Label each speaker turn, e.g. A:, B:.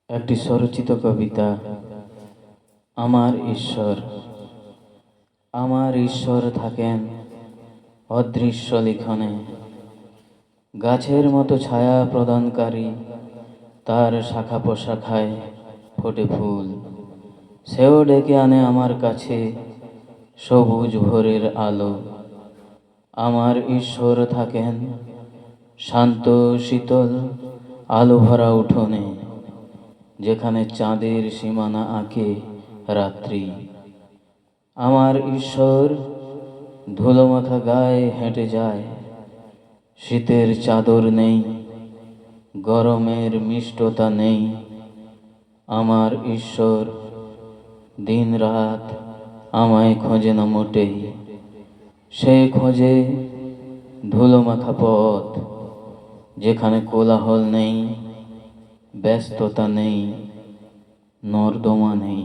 A: একটি স্বরচিত কবিতা। আমার ঈশ্বর। আমার ঈশ্বর থাকেন অদৃশ্য লিখনে, গাছের মতো ছায়া প্রদানকারী, তার শাখা প্রশাখায় ফোটে ফুল। সেও ডেকে আনে আমার কাছে সবুজ ভোরের আলো। আমার ঈশ্বর থাকেন শান্ত শীতল আলো ভরা উঠোনে, যেখানে চাঁদের সীমানা আঁকে রাত্রি। আমার ঈশ্বর ধুলোমাখা গায়ে হেঁটে যায়, শীতের চাদর নেই, গরমের মিষ্টতা নেই। আমার ঈশ্বর দিন রাত আমায় খোঁজে না মোটেই, সে খোঁজে ধুলোমাখা পথ, যেখানে কোলাহল নেই, ব্যস্ততা নেই, নর্দমা নেই।